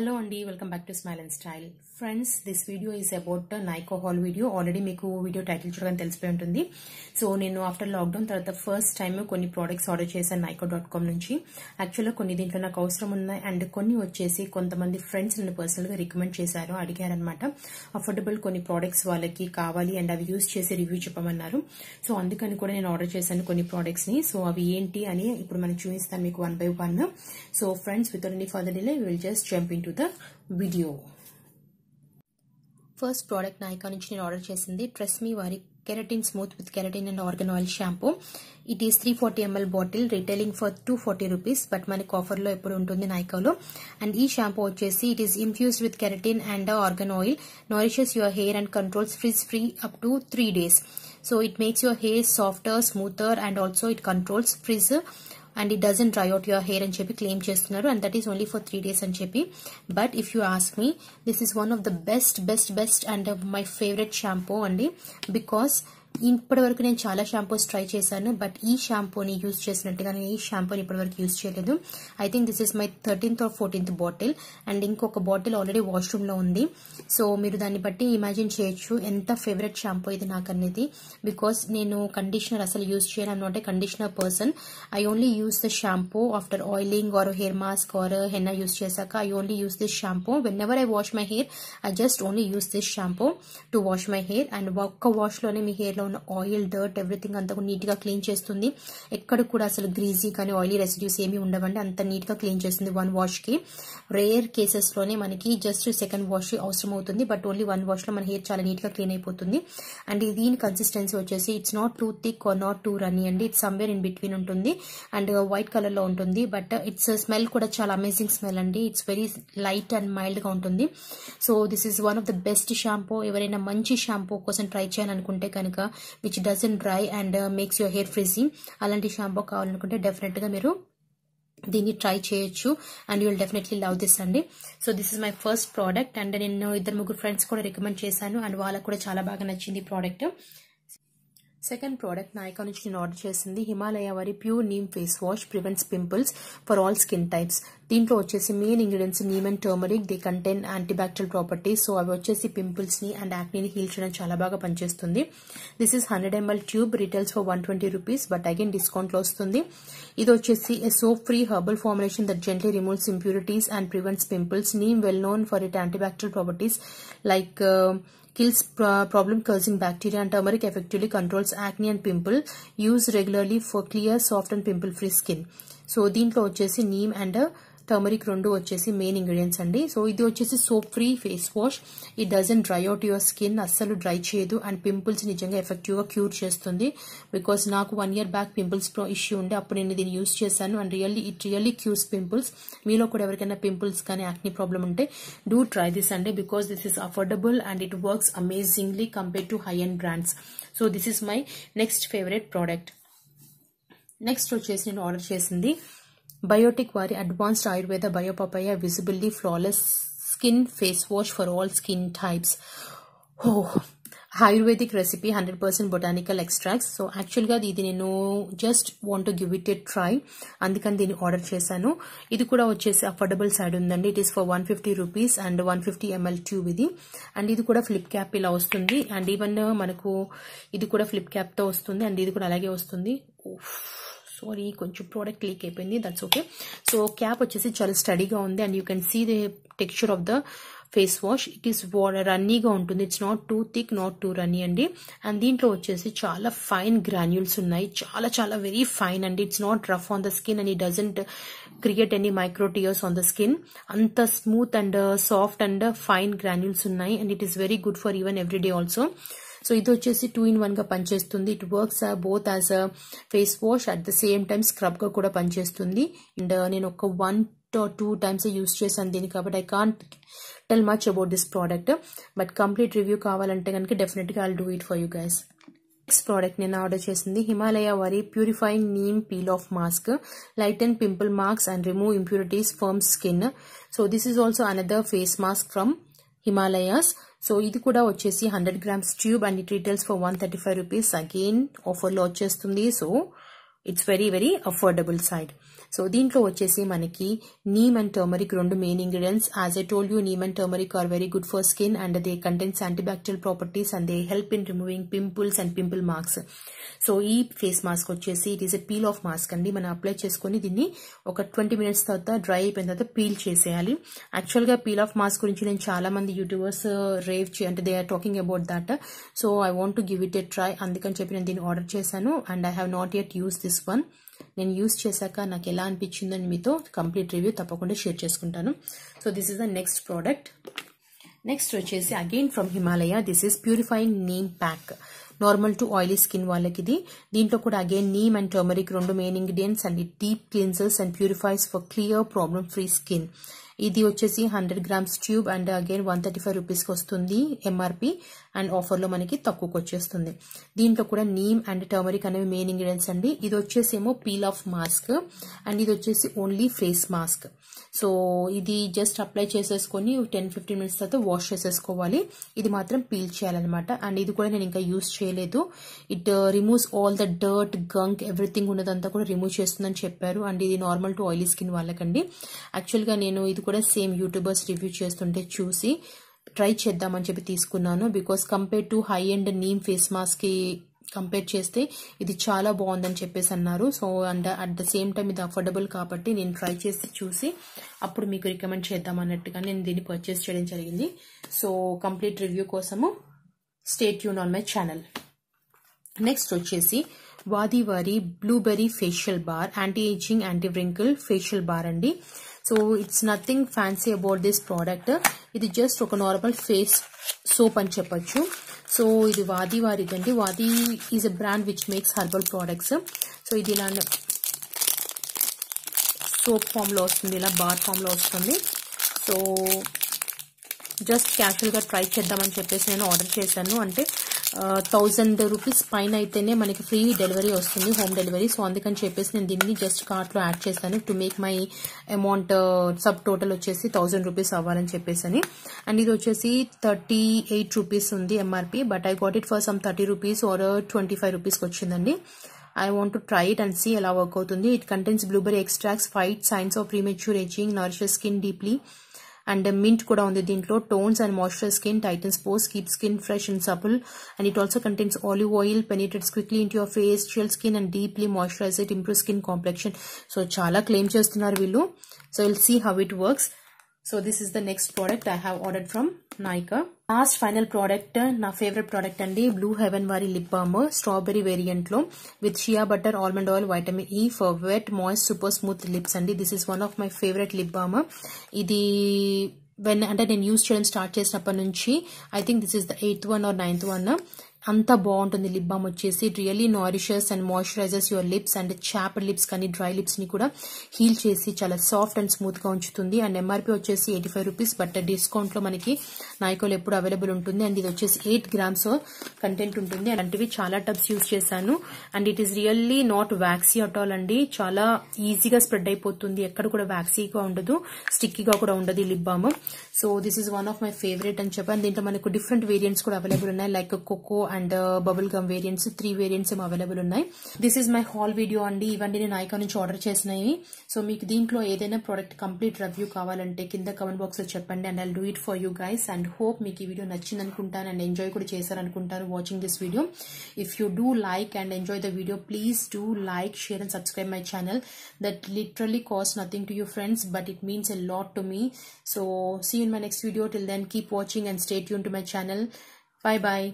Hello Andy, welcome back to Smile and Style. Friends, this video is about the Nykaa haul video. Already meeku video title chudagani telisipoyi untundi. So nenu after lockdown tarvata first time konni products order chesanu nykaa.com nunchi. Actually konni dintlo naaku avasaram unnai and konni vachesi kontamandi friends nanu personal ga recommend chesaru adigaru annamata. Affordable konni products వాళ్ళకి కావాలి and అవి use చేసి review చెప్పమన్నారు. So అందుకని కూడా నేను order చేశాను కొన్ని products ని. సో అవి ఏంటి అని ఇప్పుడు మనం చూపిస్తాను మీకు one by one. So friends, without any further delay, we will just jump into the video. First product Nykaa నుంచి నేను ఆర్డర్ చేసింది ట్రెస్మీ వారి keratin smooth with keratin and argan oil shampoo. It is 340 ml bottle retailing for 240 rupees, but మనకి offer లో ఎప్పుడు ఉంటుంది Nykaa లో. And ఈ షాంపూ వచ్చేసి it is infused with keratin and argan oil, nourishes your hair and controls frizz free up to 3 days. So it makes your hair softer, smoother and also it controls frizz and it doesn't dry out your hair అని చెప్పి claim చేస్తున్నారు, and that is only for 3 days అని చెప్పి. But if you ask me, this is one of the best and my favorite shampoo అండి, because ఇప్పటి వరకు నేను చాలా షాంపూస్ ట్రై చేశాను, బట్ ఈ షాంపూని యూజ్ చేసినట్టుగా నేను ఈ షాంపూని ఇప్పటి వరకు యూజ్ చేయలేదు. I think this is my 13th or 14th bottle, and ఇంకొక బాటిల్ ఆల్రెడీ వాష్రూమ్ లో ఉంది. సో మీరు దాన్ని బట్టి ఇమాజిన్ చేయొచ్చు ఎంత ఫేవరెట్ షాంపూ ఇది నాకు అనేది. బికాస్ నేను కండిషనర్ అసలు యూజ్ చేయను, I'm not a conditioner person. I only use the shampoo after oiling or hair mask or henna use చేశాక I only use this shampoo. Whenever I wash my hair I just only use this shampoo to wash my hair, and ఒక్క wash లోనే మీ hair లో ఉన్న oil, dirt, everything అంతా neat గా clean చేస్తుంది. ఎక్కడ కూడా అసలు గ్రీజీ కానీ ఆయిలీ రెసిడ్యూస్ ఏమి ఉండవండి, అంత నీట్ గా క్లీన్ చేస్తుంది వన్ వాష్ కి. రేర్ కేసెస్ లోనే మనకి జస్ట్ సెకండ్ వాష్ అవసరం అవుతుంది, బట్ ఓన్లీ వన్ వాష్ లో మన హెయిర్ చాలా నీట్ గా క్లీన్ అయిపోతుంది. అండ్ దీని కన్సిస్టెన్సీ వచ్చేసి it's not too thick or not too runny అండి, ఇట్స్ సమ్వేర్ ఇన్ బిట్వీన్ ఉంటుంది అండ్ వైట్ కలర్ లో ఉంటుంది. బట్ ఇట్స్ స్మెల్ కూడా చాలా అమేజింగ్ స్మెల్ అండి, it's very light and mild గా ఉంటుంది. So this is one of the best shampoo. ఎవరైనా మంచి షాంపూ కోసం ట్రై చేయాలనుకుంటే కనుక which doesn't dry and makes your hair frizzy, అలాంటి షాంపూ కావాలనుకుంటే డెఫినెట్ గా మీరు దీన్ని ట్రై చేయొచ్చు and you will definitely love this అండి. So this is my first product, and నేను 2-3 ఫ్రెండ్స్ కూడా రికమెండ్ చేశాను అండ్ వాళ్ళకు కూడా చాలా బాగా నచ్చింది ప్రోడక్ట్. సెకండ్ ప్రోడక్ట్ Nykaa నుంచి నేను ఆర్డర్ చేసింది హిమాలయ వారి pure neem face wash, prevents pimples for all skin types. దీంట్లో వచ్చేసి main ingredients neem and turmeric, they contain antibacterial properties. So అవి వచ్చేసి పింపుల్స్ ని అండ్ యాక్నీని హీల్ చేయడం చాలా బాగా పనిచేస్తుంది. This is 100 ml tube, retails for 120 rupees, but again discount లో వస్తుంది. ఇది వచ్చేసి soap free herbal formulation that gently removes impurities and prevents pimples. Neem well known for it antibacterial properties like kills problem causing bacteria, and turmeric effectively controls acne and pimple. Use regularly for clear, soft and pimple free skin. So దీంట్లో వచ్చేసి neem and turmeric రెండు వచ్చేసి main ingredients అండి. So ఇది వచ్చేసి soap free face wash, it doesn't dry out your skin, అస్సలు dry చేయదు and pimples నిజంగా ఎఫెక్టివ్ గా క్యూర్ చేస్తుంది. బికాస్ నాకు 1 year బ్యాక్ పింపుల్స్ ఇష్యూ ఉండే, అప్పుడు నేను దీన్ని యూజ్ చేశాను and it really cures pimples. మీలో కూడా ఎవరికైనా పింపుల్స్ కానీ యాక్నీ ప్రాబ్లం ఉంటే డూ ట్రై దిస్ అండి, because this is affordable and it works amazingly compare to high end brands. So this is my next favourite product. Next వచ్చేసి నేను order చేసింది బయోటిక్ వారి advanced Ayurveda bio papaya visibly flawless skin face wash for all skin types. Ayurvedic recipe, 100% botanical extracts. So యాక్చువల్గా ఇది నేను just want to give it A try, అందుకని దీన్ని order చేశాను. ఇది కూడా వచ్చేసి అఫోర్డబుల్ సైడ్ ఉందండి, it is for 150 rupees and 150 ml tube ఇది. అండ్ ఇది కూడా ఫ్లిప్ క్యాప్ ఇలా వస్తుంది, అండ్ ఈవెన్ మనకు ఇది కూడా ఫ్లిప్ క్యాప్ తో వస్తుంది అండ్ ఇది కూడా అలాగే వస్తుంది. సారీ, కొంచెం ప్రోడక్ట్ లీక్ అయిపోయింది, దట్స్ ఓకే. సో క్యాప్ వచ్చేసి చాలా స్టడీగా ఉంది and you can see the texture of the face wash. It is రన్నీగా ఉంటుంది, it's not too thick, not too runny అండి. అండ్ దీంట్లో వచ్చేసి చాలా ఫైన్ గ్రాన్యూల్స్ ఉన్నాయి, చాలా వెరీ ఫైన్ అండి. It's not rough on the skin and it doesn't create any micro tears on the skin. అంత smooth and soft and fine granules ఉన్నాయి and it is very good for even everyday also. So ఇది వచ్చేసి 2-in-1 గా పనిచేస్తుంది. It works both as a face wash, at the same time scrub గా కూడా పనిచేస్తుంది. And నేను ఒక 1 or 2 times యూజ్ చేశాను దీన్ని, కాబట్టి I can't tell much about this product, but complete review కావాలంటే కనుక డెఫినెట్ గా I'll do it for you guys. Next product నేను ఆర్డర్ చేసింది హిమాలయ వారి purifying neem peel off mask, lighten pimple marks and remove impurities firm skin. So this is also another face mask from Himalayas. సో ఇది కూడా వచ్చేసి 100 grams tube and it retails for 135 rupees. Again offer లో వచ్చేస్తుంది. So it's very affordable side. So దీంట్లో వచ్చేసి మనకి neem and turmeric రెండు main ingredients. As I told you, neem and turmeric are very good for skin and they contents antibacterial properties and they help in removing pimples and pimple marks. So ఈ face mask వచ్చేసి it is a peel off mask అండి. మనం apply చేసుకుని దీన్ని ఒక 20 minutes తర్వాత dry అయిపోయిన తర్వాత పీల్ చేసేయాలి. యాక్చువల్ గా పీల్ ఆఫ్ మాస్క్ గురించి నేను చాలా మంది యూట్యూబర్స్ అంటే they are talking about that. So I want to give it a try, అందుకని చెప్పి నేను దీన్ని ఆర్డర్ చేశాను and I have not yet use this one. నేను యూస్ చేశాక నాకు ఎలా అనిపించిందని మీతో కంప్లీట్ రివ్యూ తప్పకుండా షేర్ చేసుకుంటాను. So this is the next product. Next వచ్చేసి again from Himalaya, this is purifying neem pack. Normal to oily skin వాళ్ళకి ఇది. దీంట్లో కూడా అగైన్ నీమ్ అండ్ టర్మరిక్ రెండు main ingredients and it deep cleansers and purifies for clear problem free skin. ఇది వచ్చేసి 100 grams tube and again 135 rupees కి వస్తుంది MRP and ఆఫర్లో మనకి తక్కువకి వచ్చేస్తుంది. దీంట్లో కూడా నీమ్ అండ్ టర్మరిక్ అనేవి మెయిన్ ఇంగ్రీడియంట్స్ అండి. ఇది వచ్చేసి ఏమో పీల్ ఆఫ్ మాస్క్ అండ్ ఇది వచ్చేసి ఓన్లీ ఫేస్ మాస్క్. సో ఇది జస్ట్ అప్లై చేసేసుకొని 10-15 minutes తర్వాత వాష్ చేసేసుకోవాలి. ఇది మాత్రం పీల్ చేయాలన్నమాట. అండ్ ఇది కూడా నేను ఇంకా యూస్ చేయలేదు. It removes all the dirt, gunk, everything ఉన్నదంతా కూడా రిమూవ్ చేస్తుందని చెప్పారు. అండ్ ఇది నార్మల్ టు ఆయిలీ స్కిన్ వాళ్ళకండి. యాక్చువల్గా నేను ఇది కూడా సేమ్ యూట్యూబర్స్ రివ్యూ చేస్తుంటే చూసి ట్రై చేద్దామని చెప్పి తీసుకున్నాను. Because compare to high end neem face mask కి కంపేర్ చేస్తే ఇది చాలా బాగుందని చెప్పేసి అన్నారు. So and at the same time ఇది అఫోర్డబుల్ కాబట్టి నేను ట్రై చేసి చూసి అప్పుడు మీకు రికమెండ్ చేద్దాం అన్నట్టుగా నేను దీన్ని పర్చేస్ చేయడం జరిగింది. సో కంప్లీట్ రివ్యూ కోసము stay tune on my channel. Next వచ్చేసి వాదివారి blueberry facial bar, anti ageing, anti wrinkle facial bar అండి. So it's nothing fancy about this product. ఇది జస్ట్ ఒక నార్మల్ ఫేస్ సోప్ అని చెప్పొచ్చు. సో ఇది వాదివారిదండి. Vaadi is a brand which makes herbal products. So ఇది ఇలా సోప్ ఫామ్ లో వస్తుంది, ఇలా బార్ ఫామ్ లో వస్తుంది. సో జస్ట్ క్యాషువల్ గా ట్రై చేద్దామని చెప్పేసి నేను ఆర్డర్ చేశాను. అంటే 1000 rupees పైన అయితేనే మనకి ఫ్రీ డెలివరీ వస్తుంది, హోమ్ డెలివరీ. సో అందుకని చెప్పేసి నేను దీన్ని జస్ట్ కార్ట్ లో యాడ్ చేశాను to make my amount sub total వచ్చేసి 1000 rupees అవ్వాలని చెప్పేసి అని. అండ్ ఇది వచ్చేసి 38 rupees ఉంది MRP, but I got it for some 30 rupees or 25 rupees వచ్చిందండి. I want to try it and see ఎలా వర్క్ అవుతుంది. It contains blueberry extracts, fight signs of premature aging, nourishes skin deeply. And mint kuda undi dintlo, tones and moisturize skin, tightens pores, keeps skin fresh and supple. And it also contains olive oil, penetrates quickly into your face, chills skin and deeply moisturize it, improves skin complexion. So chala claim chestunnaru villu. So we'll see how it works. So this is the next product I have ordered from Nykaa. Last final product, na favorite product andi, Blue Heaven vari lip balm, strawberry variant lo with shea butter, almond oil, vitamin E for wet, moist, super smooth lips andi. This is one of my favorite lip balm. Idi అంటే నేను use చేయడం start చేసినప్పటి నుంచి I think this is the 8th one or 9th one. అంత బాగుంటుంది lip balm వచ్చేసి. It really nourishes and moisturisers your lips and chapped lips కానీ dry lips ని కూడా హీల్ చేసి చాలా సాఫ్ట్ అండ్ స్మూత్ గా ఉంచుతుంది. అండ్ ఎంఆర్పి వచ్చేసి 85 rupees, బట్ డిస్కౌంట్ లో మనకి నైకాలో ఎప్పుడు అవైలబుల్ ఉంటుంది. అండ్ ఇది వచ్చేసి 8 grams కంటెంట్ ఉంటుంది. అలాంటివి చాలా టబ్స్ యూజ్ చేశాను. And it is really not waxy at all అండి. చాలా ఈజీగా స్ప్రెడ్ అయిపోతుంది, ఎక్కడ కూడా వ్యాక్సీగా ఉండదు, స్టిక్కీగా కూడా ఉండదు ఈ lip balm. So this is one of my favourite అని చెప్పాను. దీంట్లో మనకు డిఫరెంట్ వేరియంట్స్ కూడా అవైలబుల్ ఉన్నాయి, like cocoa and bubble gum variants, 3 variants ఏమో అవైలబుల్ ఉన్నాయి. This is my haul video అండి. ఇవన్నీ నేను నైకా నుంచి ఆర్డర్ చేసినాయి. సో మీకు దీంట్లో ఏదైనా ప్రోడక్ట్ కంప్లీట్ రివ్యూ కావాలంటే కింద కమెంట్ బాక్స్ లో చెప్పండి and I'll do it for you guys. And hope మీకు ఈ వీడియో నచ్చింది అనుకుంటాను అండ్ ఎంజాయ్ కూడా చేశారనుకుంటాను watching this video. If you do like and enjoy the video, please do like, share and subscribe my channel. That literally costs nothing to you friends, but it means a lot to me. So see you in my next video. Till then, keep watching and stay tuned to my channel. Bye bye.